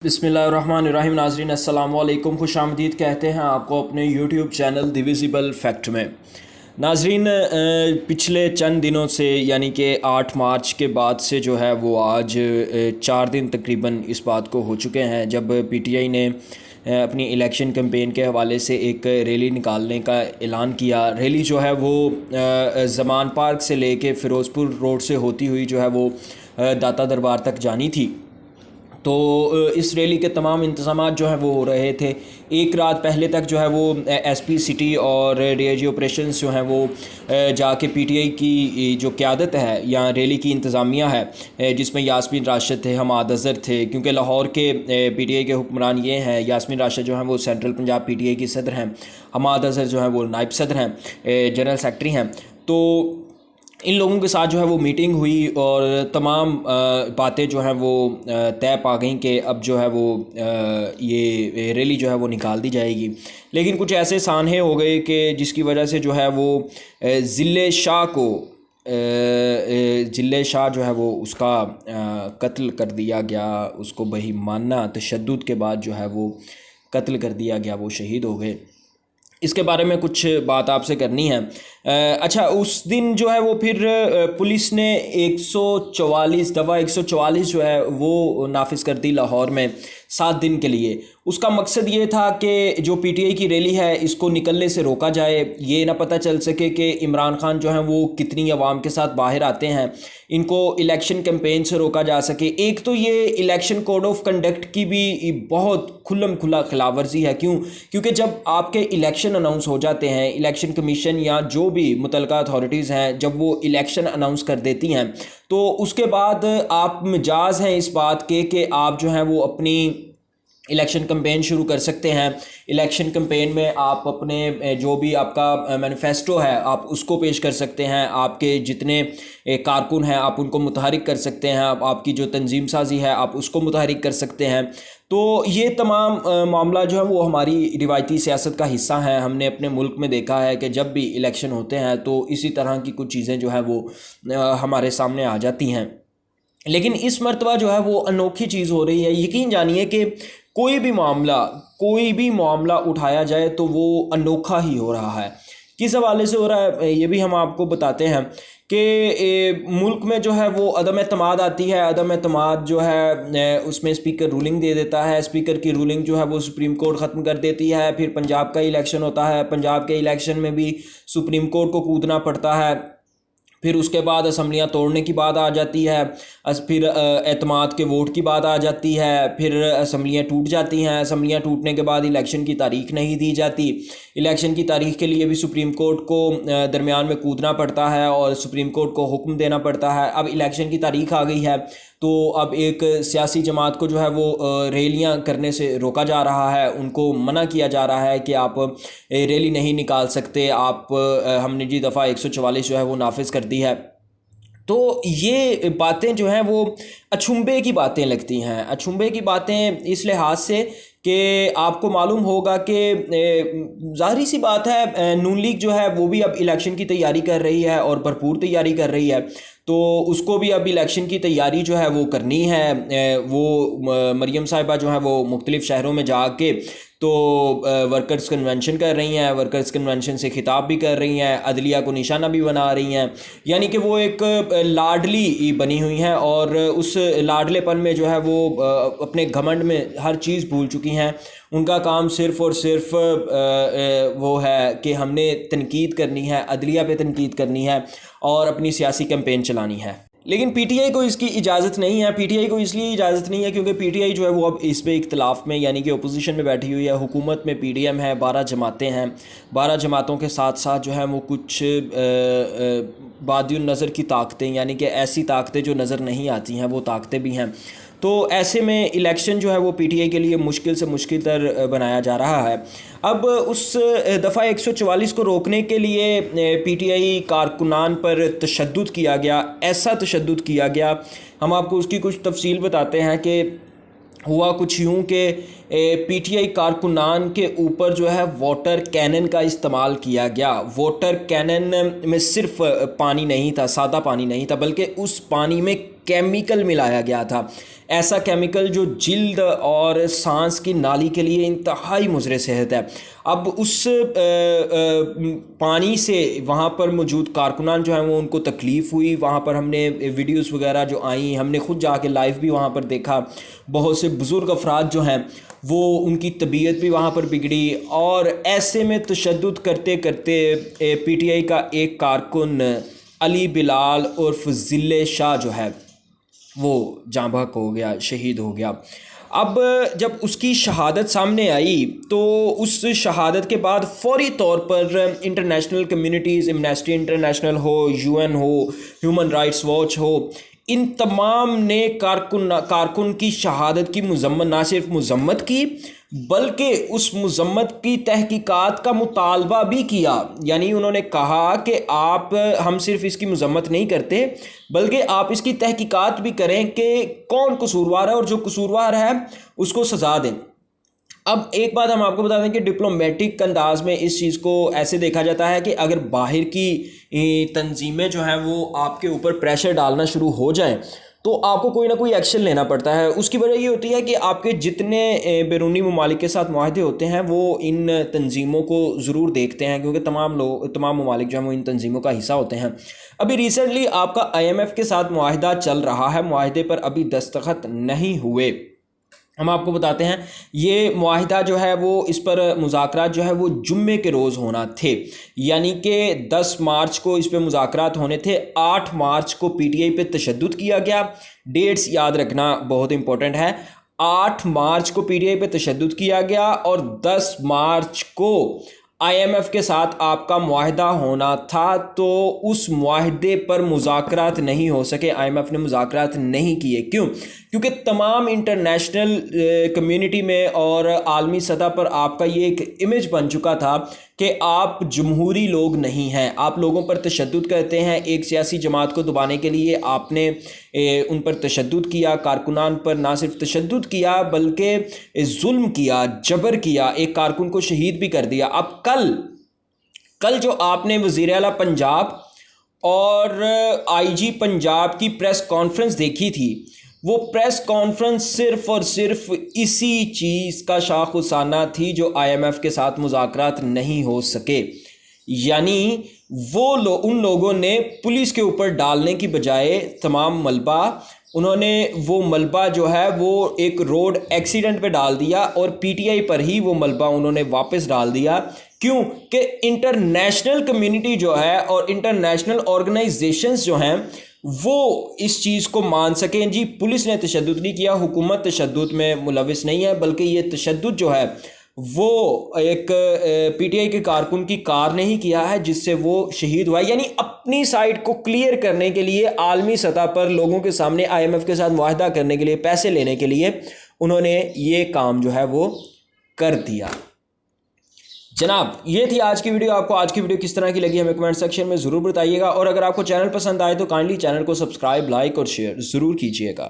بسم اللہ الرحمن الرحیم۔ ناظرین السلام علیکم، خوش آمدید کہتے ہیں آپ کو اپنے یوٹیوب چینل دی ویزیبل فیکٹ میں۔ ناظرین پچھلے چند دنوں سے یعنی کہ 8 مارچ کے بعد سے جو ہے وہ آج 4 دن تقریباً اس بات کو ہو چکے ہیں جب پی ٹی آئی نے اپنی الیکشن کیمپین کے حوالے سے ایک ریلی نکالنے کا اعلان کیا۔ ریلی جو ہے وہ زمان پارک سے لے کے فیروز پور روڈ سے ہوتی ہوئی جو ہے وہ داتا دربار تک جانی تھی۔ تو اس ریلی کے تمام انتظامات جو ہیں وہ ہو رہے تھے۔ ایک رات پہلے تک جو ہے وہ ایس پی سٹی اور ڈی آئی جی آپریشنز جو ہیں وہ جا کے پی ٹی آئی کی جو قیادت ہے یا ریلی کی انتظامیہ ہے جس میں یاسمین راشد تھے، حماد اظہر تھے، کیونکہ لاہور کے پی ٹی آئی کے حکمران یہ ہیں۔ یاسمین راشد جو ہیں وہ central Punjab P T I کی صدر ہیں، حماد اظہر جو ہیں وہ نائب صدر ہیں، جنرل سیکرٹری ہیں۔ تو ان لوگوں کے ساتھ جو ہے وہ میٹنگ ہوئی اور تمام باتیں جو ہیں وہ طے پا گئیں کہ اب جو ہے وہ یہ ریلی جو ہے وہ نکال دی جائے گی۔ لیکن کچھ ایسے سانحے ہو گئے کہ جس کی وجہ سے جو ہے وہ ضلع شاہ جو ہے وہ اس کا قتل کر دیا گیا، اس کو بہیمانہ تشدد کے بعد جو ہے وہ قتل کر دیا گیا، وہ شہید ہو گئے۔ اس کے بارے میں کچھ بات آپ سے کرنی ہے۔ اچھا، اس دن جو ہے وہ پھر پولیس نے 144 دفعہ 144 جو ہے وہ نافذ کر دی لاہور میں 7 دن کے لیے۔ اس کا مقصد یہ تھا کہ جو پی ٹی آئی کی ریلی ہے اس کو نکلنے سے روکا جائے، یہ نہ پتہ چل سکے کہ عمران خان جو ہیں وہ کتنی عوام کے ساتھ باہر آتے ہیں، ان کو الیکشن کیمپین سے روکا جا سکے۔ ایک تو یہ الیکشن کوڈ آف کنڈکٹ کی بھی بہت کھلم کھلا خلاف ورزی ہے۔ کیونکہ جب آپ کے الیکشن اناؤنس ہو جاتے ہیں، الیکشن کمیشن یا جو بھی متعلقہ اتھارٹیز ہیں جب وہ الیکشن اناؤنس کر دیتی ہیں تو اس کے بعد آپ مجاز ہیں اس بات کے کہ آپ جو ہیں وہ اپنی الیکشن کمپین شروع کر سکتے ہیں۔ الیکشن کمپین میں آپ اپنے جو بھی آپ کا مینیفیسٹو ہے آپ اس کو پیش کر سکتے ہیں، آپ کے جتنے کارکن ہیں آپ ان کو متحرک کر سکتے ہیں، آپ کی جو تنظیم سازی ہے آپ اس کو متحرک کر سکتے ہیں۔ تو یہ تمام معاملہ جو ہے وہ ہماری روایتی سیاست کا حصہ ہیں۔ ہم نے اپنے ملک میں دیکھا ہے کہ جب بھی الیکشن ہوتے ہیں تو اسی طرح کی کچھ چیزیں جو ہے وہ ہمارے سامنے آ جاتی ہیں۔ لیکن اس مرتبہ جو ہے وہ انوکھی چیز ہو رہی ہے۔ یقین جانیے کہ کوئی بھی معاملہ اٹھایا جائے تو وہ انوکھا ہی ہو رہا ہے۔ کس حوالے سے ہو رہا ہے یہ بھی ہم آپ کو بتاتے ہیں کہ ملک میں جو ہے وہ عدم اعتماد آتی ہے۔ عدم اعتماد جو ہے اس میں اسپیکر رولنگ دے دیتا ہے، اسپیکر کی رولنگ جو ہے وہ سپریم کورٹ ختم کر دیتی ہے۔ پھر پنجاب کا الیکشن ہوتا ہے، پنجاب کے الیکشن میں بھی سپریم کورٹ کو کودنا پڑتا ہے۔ پھر اس کے بعد اسمبلیاں توڑنے کی بات آ جاتی ہے، پھر اعتماد کے ووٹ کی بات آ جاتی ہے، پھر اسمبلیاں ٹوٹ جاتی ہیں۔ اسمبلیاں ٹوٹنے کے بعد الیکشن کی تاریخ نہیں دی جاتی۔ الیکشن کی تاریخ کے لیے بھی سپریم کورٹ کو درمیان میں کودنا پڑتا ہے اور سپریم کورٹ کو حکم دینا پڑتا ہے۔ اب الیکشن کی تاریخ آ گئی ہے تو اب ایک سیاسی جماعت کو جو ہے وہ ریلیاں کرنے سے روکا جا رہا ہے، ان کو منع کیا جا رہا ہے کہ آپ ریلی نہیں نکال سکتے، ہم نے جی دفعہ 144 جو ہے وہ نافذ کر دی ہے۔ تو یہ باتیں جو ہیں وہ اچھمبے کی باتیں لگتی ہیں، اچھمبے کی باتیں اس لحاظ سے کہ آپ کو معلوم ہوگا کہ ظاہری سی بات ہے نون لیگ جو ہے وہ بھی اب الیکشن کی تیاری کر رہی ہے اور بھرپور تیاری کر رہی ہے، تو اس کو بھی اب الیکشن کی تیاری جو ہے وہ کرنی ہے۔ وہ مریم صاحبہ جو ہیں وہ مختلف شہروں میں جا کے تو ورکرز کنونشن کر رہی ہیں، ورکرز کنونشن سے خطاب بھی کر رہی ہیں، عدلیہ کو نشانہ بھی بنا رہی ہیں، یعنی کہ وہ ایک لاڈلی بنی ہوئی ہیں اور اس لاڈلے پن میں جو ہے وہ اپنے گھمنڈ میں ہر چیز بھول چکی ہیں۔ ان کا کام صرف اور صرف وہ ہے کہ ہم نے تنقید کرنی ہے، عدلیہ پہ تنقید کرنی ہے اور اپنی سیاسی کیمپین چلانی ہے۔ لیکن پی ٹی آئی کو اس کی اجازت نہیں ہے۔ پی ٹی آئی کو اس لیے اجازت نہیں ہے کیونکہ پی ٹی آئی جو ہے وہ اب اس پہ اختلاف میں یعنی کہ اپوزیشن میں بیٹھی ہوئی ہے۔ حکومت میں پی ڈی ایم ہے، 12 جماعتیں ہیں، 12 جماعتوں کے ساتھ ساتھ جو ہے وہ کچھ بادی النظر کی طاقتیں یعنی کہ ایسی طاقتیں جو نظر نہیں آتی ہیں وہ طاقتیں بھی ہیں۔ تو ایسے میں الیکشن جو ہے وہ پی ٹی آئی کے لیے مشکل سے مشکل تر بنایا جا رہا ہے۔ اب اس دفعہ 144 کو روکنے کے لیے پی ٹی آئی کارکنان پر تشدد کیا گیا، ایسا تشدد کیا گیا، ہم آپ کو اس کی کچھ تفصیل بتاتے ہیں کہ ہوا کچھ یوں کہ پی ٹی آئی کارکنان کے اوپر جو ہے واٹر کینن کا استعمال کیا گیا۔ واٹر کینن میں صرف پانی نہیں تھا، سادہ پانی نہیں تھا، بلکہ اس پانی میں کیمیکل ملایا گیا تھا، ایسا کیمیکل جو جلد اور سانس کی نالی کے لیے انتہائی مضر صحت ہے۔ اب اس پانی سے وہاں پر موجود کارکنان جو ہیں وہ ان کو تکلیف ہوئی، وہاں پر ہم نے ویڈیوز وغیرہ جو آئیں، ہم نے خود جا کے لائیو بھی وہاں پر دیکھا، بہت سے بزرگ افراد جو ہیں وہ ان کی طبیعت بھی وہاں پر بگڑی، اور ایسے میں تشدد کرتے کرتے پی ٹی آئی کا ایک کارکن علی بلال عرف ذلِ شاہ جو ہے وہ جاں بحق ہو گیا، شہید ہو گیا۔ اب جب اس کی شہادت سامنے آئی تو اس شہادت کے بعد فوری طور پر انٹرنیشنل کمیونٹیز، امنیسٹی انٹرنیشنل ہو، UN ہو، ہیومن رائٹس واچ ہو، ان تمام نے کارکن کی شہادت کی مذمت، نہ صرف مذمت کی بلکہ اس مذمت کی تحقیقات کا مطالبہ بھی کیا۔ یعنی انہوں نے کہا کہ ہم صرف اس کی مذمت نہیں کرتے بلکہ آپ اس کی تحقیقات بھی کریں کہ کون قصوروار ہے، اور جو قصوروار ہے اس کو سزا دیں۔ اب ایک بات ہم آپ کو بتا دیں کہ ڈپلومیٹک انداز میں اس چیز کو ایسے دیکھا جاتا ہے کہ اگر باہر کی تنظیمیں جو ہیں وہ آپ کے اوپر پریشر ڈالنا شروع ہو جائیں تو آپ کو کوئی نہ کوئی ایکشن لینا پڑتا ہے۔ اس کی وجہ یہ ہوتی ہے کہ آپ کے جتنے بیرونی ممالک کے ساتھ معاہدے ہوتے ہیں وہ ان تنظیموں کو ضرور دیکھتے ہیں، کیونکہ تمام ممالک جو ہیں وہ ان تنظیموں کا حصہ ہوتے ہیں۔ ابھی ریسنٹلی آپ کا IMF کے ساتھ معاہدہ چل رہا ہے، معاہدے پر ابھی دستخط نہیں ہوئے۔ ہم آپ کو بتاتے ہیں یہ معاہدہ جو ہے وہ اس پر مذاکرات جو ہے وہ جمعے کے روز ہونا تھے، یعنی کہ 10 مارچ کو اس پہ مذاکرات ہونے تھے۔ 8 مارچ کو PTI پہ تشدد کیا گیا، ڈیٹس یاد رکھنا بہت امپورٹنٹ ہے۔ 8 مارچ کو PTI پہ تشدد کیا گیا اور 10 مارچ کو IMF کے ساتھ آپ کا معاہدہ ہونا تھا، تو اس معاہدے پر مذاکرات نہیں ہو سکے، IMF نے مذاکرات نہیں کیے۔ کیوں؟ کیونکہ تمام انٹرنیشنل کمیونٹی میں اور عالمی سطح پر آپ کا یہ ایک امیج بن چکا تھا کہ آپ جمہوری لوگ نہیں ہیں، آپ لوگوں پر تشدد کرتے ہیں۔ ایک سیاسی جماعت کو دبانے کے لیے آپ نے ان پر تشدد کیا، کارکنان پر نہ صرف تشدد کیا بلکہ ظلم کیا، جبر کیا، ایک کارکن کو شہید بھی کر دیا۔ اب کل جو آپ نے وزیر اعلیٰ پنجاب اور IG پنجاب کی پریس کانفرنس دیکھی تھی، وہ پریس کانفرنس صرف اور صرف اسی چیز کا شاخ سانہ تھی جو IMF کے ساتھ مذاکرات نہیں ہو سکے۔ یعنی ان لوگوں نے پولیس کے اوپر ڈالنے کی بجائے تمام ملبہ، انہوں نے وہ ملبہ جو ہے وہ ایک روڈ ایکسیڈنٹ پہ ڈال دیا اور PTI پر ہی وہ ملبہ انہوں نے واپس ڈال دیا۔ کیوں؟ کہ انٹرنیشنل کمیونٹی جو ہے اور انٹرنیشنل آرگنائزیشنز جو ہیں وہ اس چیز کو مان سکیں، جی پولیس نے تشدد نہیں کیا، حکومت تشدد میں ملوث نہیں ہے، بلکہ یہ تشدد جو ہے وہ ایک PTI کے کارکن کی کار نے ہی کیا ہے جس سے وہ شہید ہوا۔ یعنی اپنی سائڈ کو کلیئر کرنے کے لیے عالمی سطح پر لوگوں کے سامنے IMF کے ساتھ معاہدہ کرنے کے لیے، پیسے لینے کے لیے انہوں نے یہ کام جو ہے وہ کر دیا۔ جناب یہ تھی آج کی ویڈیو۔ آپ کو آج کی ویڈیو کس طرح کی لگی ہمیں کمنٹ سیکشن میں ضرور بتائیے گا، اور اگر آپ کو چینل پسند آئے تو کائنڈلی چینل کو سبسکرائب، لائک اور شیئر ضرور کیجیے گا۔